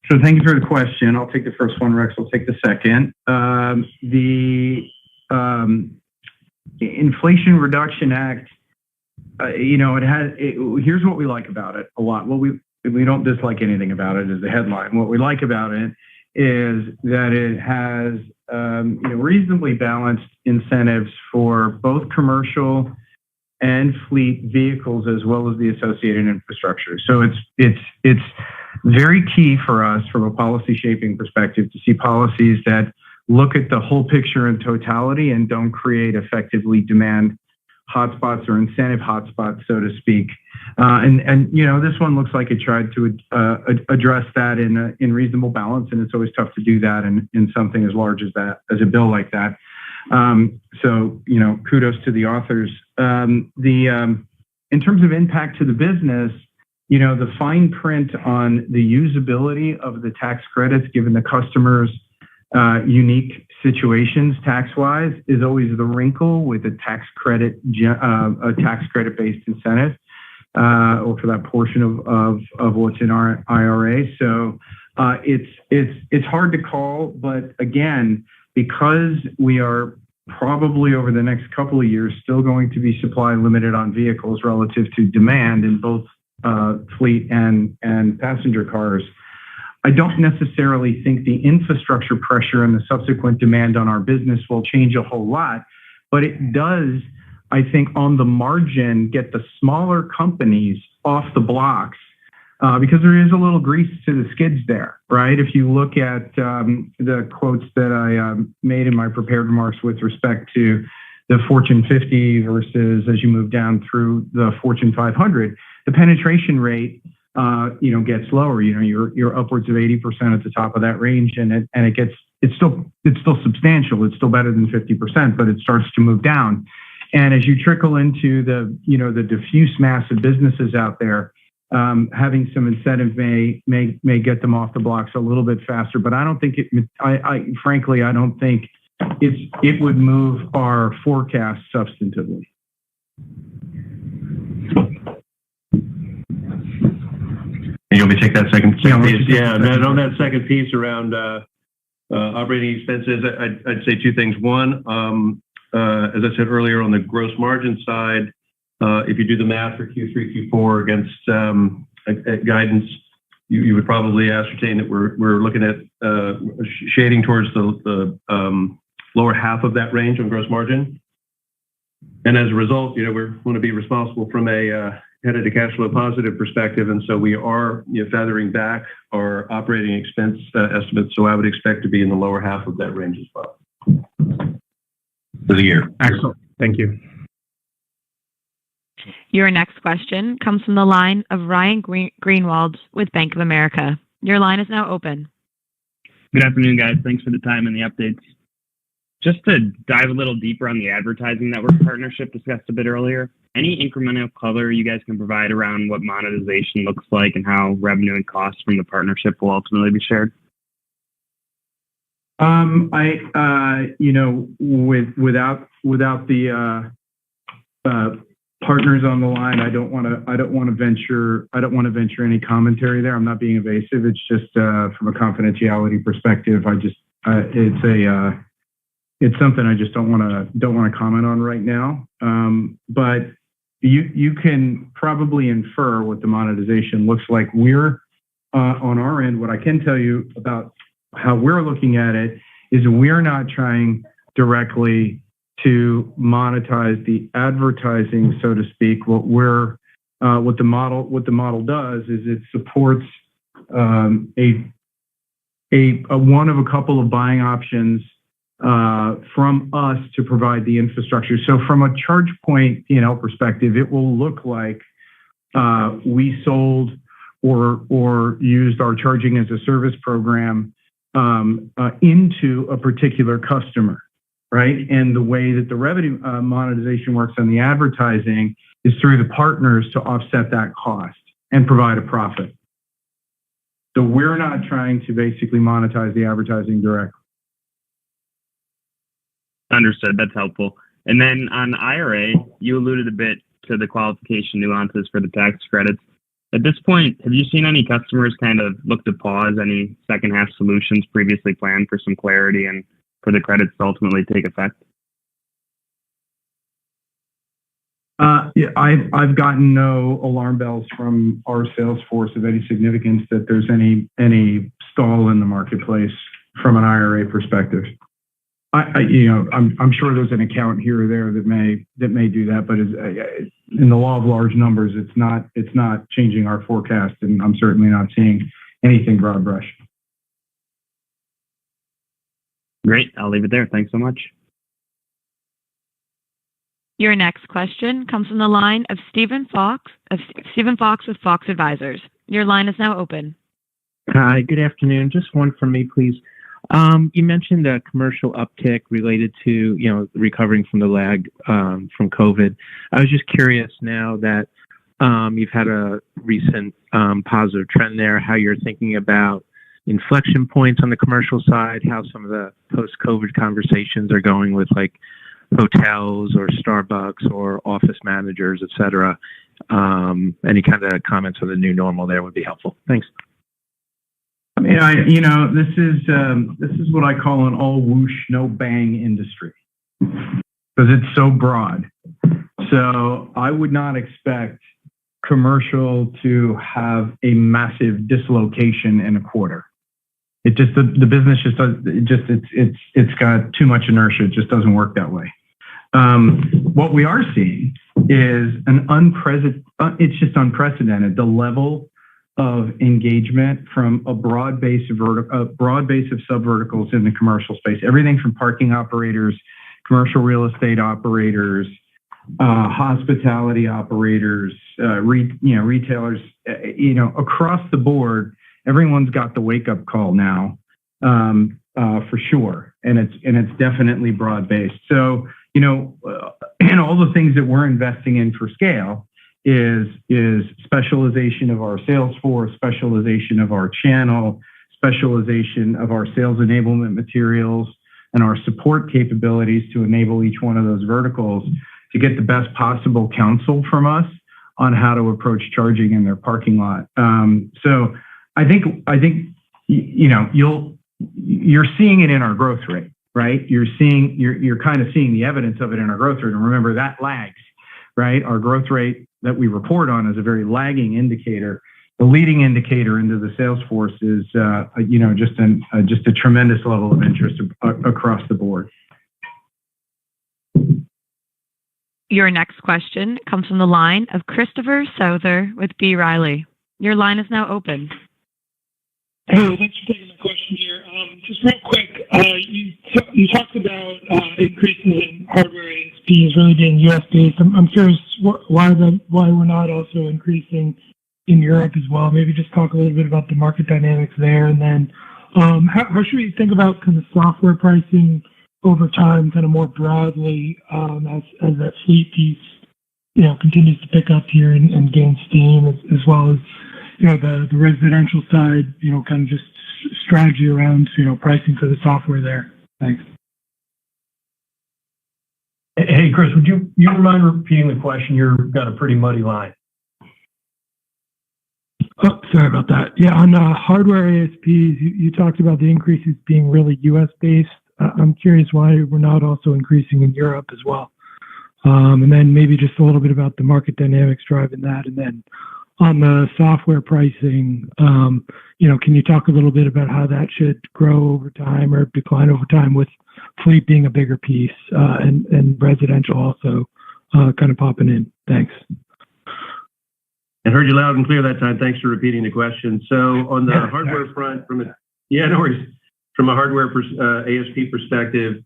So thank you for the question. I'll take the first one, Rex. I'll take the second. The Inflation Reduction Act, here's what we like about it a lot. Well, we don't dislike anything about it is the headline. What we like about it is that it has reasonably balanced incentives for both commercial and fleet vehicles as well as the associated infrastructure. So it's very key for us from a policy shaping perspective to see policies that look at the whole picture in totality and don't create effectively demand hotspots or incentive hotspots, so to speak. This one looks like it tried to address that in reasonable balance, and it's always tough to do that in something as large as that, as a bill like that. So kudos to the authors. In terms of impact to the business, the fine print on the usability of the tax credits, given the customer's unique situations tax-wise, is always the wrinkle with a tax credit-based incentive, or for that portion of what's in our IRA. So it's hard to call, but again, because we are probably over the next couple of years still going to be supply limited on vehicles relative to demand in both fleet and passenger cars, I don't necessarily think the infrastructure pressure and the subsequent demand on our business will change a whole lot, but it does, I think, on the margin, get the smaller companies off the blocks because there is a little grease to the skids there, right? If you look at the quotes that I made in my prepared remarks with respect to the Fortune 50 versus as you move down through the Fortune 500, the penetration rate, gets lower. You're upwards of 80% at the top of that range, and it's still substantial. It's still better than 50%, but it starts to move down. And as you trickle into the diffuse mass of businesses out there, having some incentive may get them off the blocks a little bit faster. But I don't think frankly, I don't think it would move our forecast substantively. And you want me to take that second piece? Yeah, on that second piece around operating expenses, I'd say two things. One, as I said earlier, on the gross margin side, if you do the math for Q3, Q4 against guidance, you would probably ascertain that we're looking at shading towards the lower half of that range on gross margin. And as a result, we want to be responsible from a headed to cash flow positive perspective, and so we are feathering back our operating expense estimates. So I would expect to be in the lower half of that range as well for the year. Excellent. Thank you. Your next question comes from the line of Ryan Greenwald with Bank of America. Your line is now open. Good afternoon, guys. Thanks for the time and the updates. Just to dive a little deeper on the advertising network partnership discussed a bit earlier, any incremental color you guys can provide around what monetization looks like and how revenue and costs from the partnership will ultimately be shared? Without the partners on the line, I don't want to venture any commentary there. I'm not being evasive. It's just from a confidentiality perspective. It's something I just don't want to comment on right now. But you can probably infer what the monetization looks like. We're on our end. What I can tell you about how we're looking at it is we're not trying directly to monetize the advertising, so to speak. What the model does is it supports a one of a couple of buying options from us to provide the infrastructure. So from a ChargePoint P&L perspective, it will look like we sold or used our charging as a service program into a particular customer, right? And the way that the revenue monetization works on the advertising is through the partners to offset that cost and provide a profit. So we're not trying to basically monetize the advertising directly. Understood. That's helpful. And then on IRA, you alluded a bit to the qualification nuances for the tax credits. At this point, have you seen any customers kind of look to pause any second half solutions previously planned for some clarity and for the credits to ultimately take effect? I've gotten no alarm bells from our sales force of any significance that there's any stall in the marketplace from an IRA perspective. I'm sure there's an account here or there that may do that, but in the law of large numbers, it's not changing our forecast, and I'm certainly not seeing anything broad brush. Great. I'll leave it there. Thanks so much. Your next question comes from the line of Stephen Fox with Fox Advisors. Your line is now open. Hi, good afternoon. Just one from me, please. You mentioned a commercial uptick related to, recovering from the lag from COVID. I was just curious now that you've had a recent positive trend there, how you're thinking about inflection points on the commercial side, how some of the post-COVID conversations are going with like hotels or Starbucks or office managers, et cetera. Any kind of comments on the new normal there would be helpful. Thanks. I mean, this is what I call an all whoosh, no bang industry because it's so broad. So I would not expect commercial to have a massive dislocation in a quarter. It just the business just does it's got too much inertia. It just doesn't work that way. What we are seeing is it's just unprecedented, the level of engagement from a broad base of subverticals in the commercial space. Everything from parking operators, commercial real estate operators, hospitality operators, retailers, across the board. Everyone's got the wake up call now, for sure, and it's definitely broad based. So and all the things that we're investing in for scale is specialization of our sales force, specialization of our channel, specialization of our sales enablement materials, and our support capabilities to enable each one of those verticals to get the best possible counsel from us on how to approach charging in their parking lot. So I think you're seeing it in our growth rate, right? You're kind of seeing the evidence of it in our growth rate. And remember, that lags, right? Our growth rate that we report on is a very lagging indicator. The leading indicator into the sales force is, just a tremendous level of interest across the board. Your next question comes from the line of Christopher Souther with B. Riley. Your line is now open. Hey, thanks for taking the question here. Just real quick, you talked about increases in hardware ASPs really being US based. I'm curious why we're not also increasing in Europe as well. Maybe just talk a little bit about the market dynamics there, and then how should we think about kind of software pricing over time, kind of more broadly, as that fleet piece continues to pick up here and gain steam, as well as the residential side, kind of just strategy around, pricing for the software there. Thanks. Hey, Chris, would you mind repeating the question? You've got a pretty muddy line. Oh, sorry about that. Yeah, on hardware ASPs, you talked about the increases being really US based. I'm curious why we're not also increasing in Europe as well. And then maybe just a little bit about the market dynamics driving that. And then on the software pricing, can you talk a little bit about how that should grow over time or decline over time with fleet being a bigger piece, and residential also kind of popping in? Thanks. I heard you loud and clear that time. Thanks for repeating the question. So on the hardware front, no worries. From a hardware ASP perspective,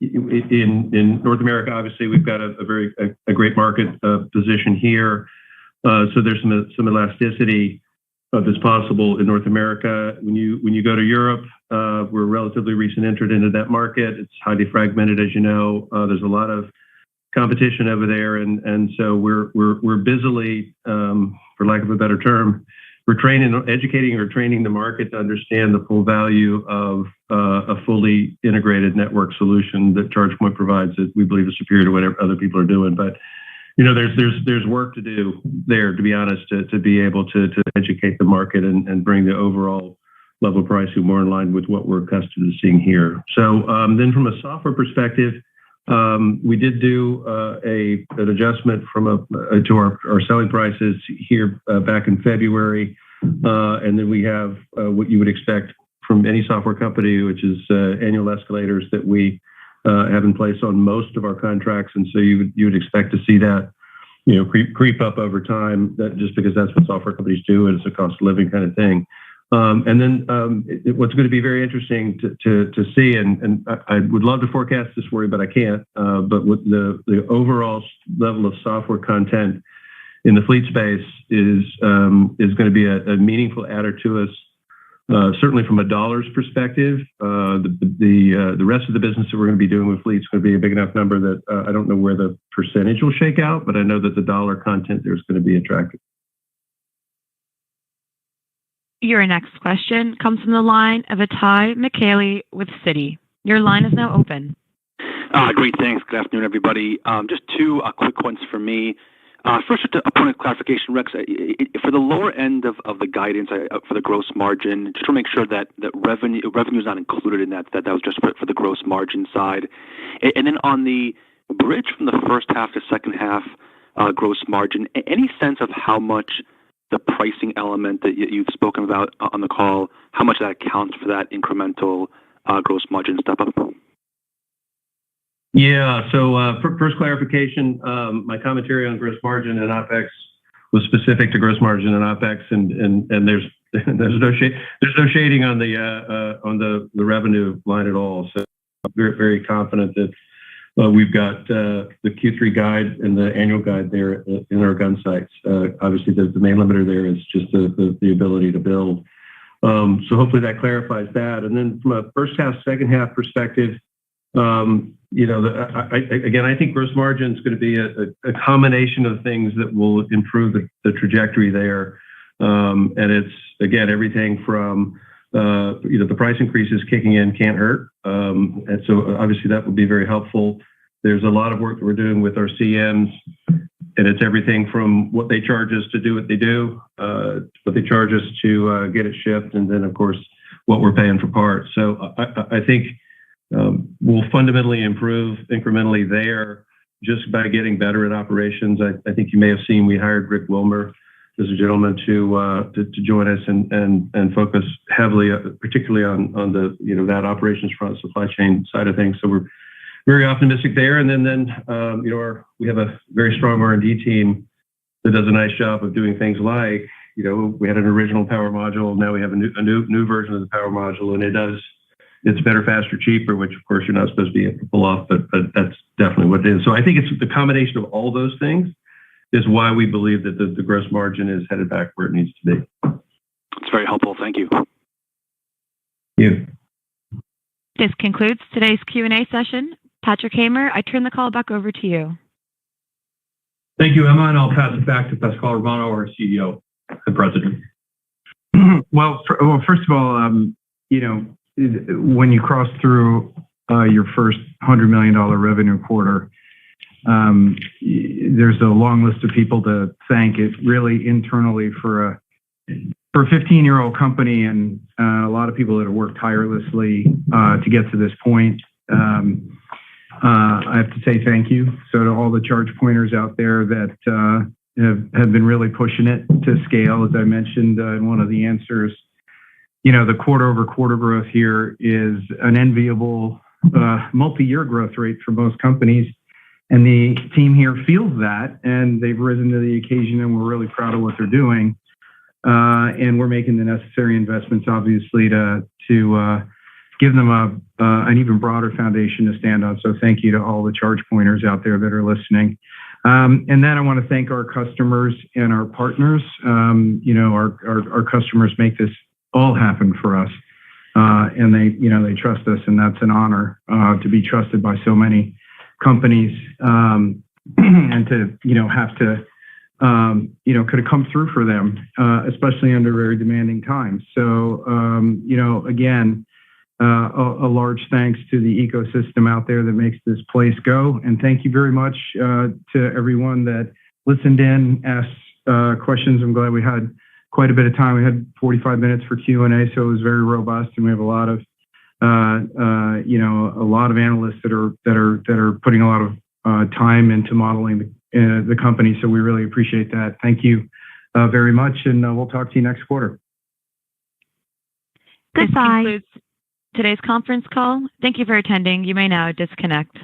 in North America, obviously we've got a great market position here. So there's some elasticity that's possible in North America. When you go to Europe, we're a relatively recent entrant into that market. It's highly fragmented, as you know. There's a lot of competition over there, and so we're busily, for lack of a better term, we're educating or training the market to understand the full value of a fully integrated network solution that ChargePoint provides that we believe is superior to whatever other people are doing. But there's work to do there, to be honest, to be able to educate the market and bring the overall level of pricing more in line with what we're accustomed to seeing here. So then from a software perspective, we did do an adjustment to our selling prices here back in February, and then we have what you would expect from any software company, which is annual escalators that we have in place on most of our contracts, and so you would expect to see that creep up over time. That just because that's what software companies do, and it's a cost of living kind of thing. And then what's going to be very interesting to see, and I would love to forecast this for you, but I can't. But with the overall level of software content in the fleet space is going to be a meaningful adder to us. Certainly from a dollars perspective, the rest of the business that we're going to be doing with fleets is going to be a big enough number that I don't know where the percentage will shake out, but I know that the dollar content there is going to be attractive. Your next question comes from the line of Itay Michaeli with Citi. Your line is now open. Great, thanks. Good afternoon, everybody. Just two quick ones for me. First, just a point of clarification, Rex. For the lower end of the guidance for the gross margin, just to make sure that revenue is not included in that was just for the gross margin side. And then on the bridge from the first half to second half gross margin, any sense of how much the pricing element that you've spoken about on the call, how much that accounts for that incremental gross margin step up? Yeah. So first clarification, my commentary on gross margin and OpEx was specific to gross margin and OpEx, and there's no shading on the revenue line at all. So I'm very, very confident that we've got the Q3 guide and the annual guide there in our gun sights. Obviously, the main limiter there is just the ability to build. So hopefully that clarifies that. And then from a first half, second half perspective, I think gross margin is going to be a combination of things that will improve the trajectory there. And it's, again, everything from, the price increases kicking in can't hurt. And so obviously that will be very helpful. There's a lot of work that we're doing with our CMs, and it's everything from what they charge us to do what they do, what they charge us to get it shipped, and then, of course, what we're paying for parts. So I think we'll fundamentally improve incrementally there just by getting better at operations. I think you may have seen we hired Rick Wilmer as a gentleman to join us and focus heavily, particularly on the that operations front, supply chain side of things. So we're very optimistic there. And then we have a very strong R&D team that does a nice job of doing things like we had an original power module. Now we have a new version of the power module, and it's better, faster, cheaper, which of course you're not supposed to be able to pull off, but that's definitely what it is. So I think it's the combination of all those things is why we believe that the gross margin is headed back where it needs to be. It's very helpful. Thank you. Thank you. This concludes today's Q&A session. Patrick Hamer, I turn the call back over to you. Thank you, Emma, and I'll pass it back to Pascal Romano, our CEO and president. Well, first of all, when you cross through your first $100 million revenue quarter, there's a long list of people to thank. It really internally for a 15-year-old company, and a lot of people that have worked tirelessly to get to this point. I have to say thank you. So to all the ChargePointers out there that have been really pushing it to scale, as I mentioned in one of the answers, the quarter-over-quarter growth here is an enviable multi-year growth rate for most companies. And the team here feels that, and they've risen to the occasion, and we're really proud of what they're doing. And we're making the necessary investments, obviously, to give them an even broader foundation to stand on. So thank you to all the ChargePointers out there that are listening. And then I want to thank our customers and our partners. Our customers make this all happen for us, and they trust us, and that's an honor to be trusted by so many companies, and to have to could have come through for them, especially under very demanding times. So again, a large thanks to the ecosystem out there that makes this place go, and thank you very much to everyone that listened in, asked questions. I'm glad we had quite a bit of time. We had 45 minutes for Q&A, so it was very robust, and we have a lot of analysts that are putting a lot of time into modeling the company. So we really appreciate that. Thank you very much, and we'll talk to you next quarter. This concludes today's conference call. Thank you for attending. You may now disconnect.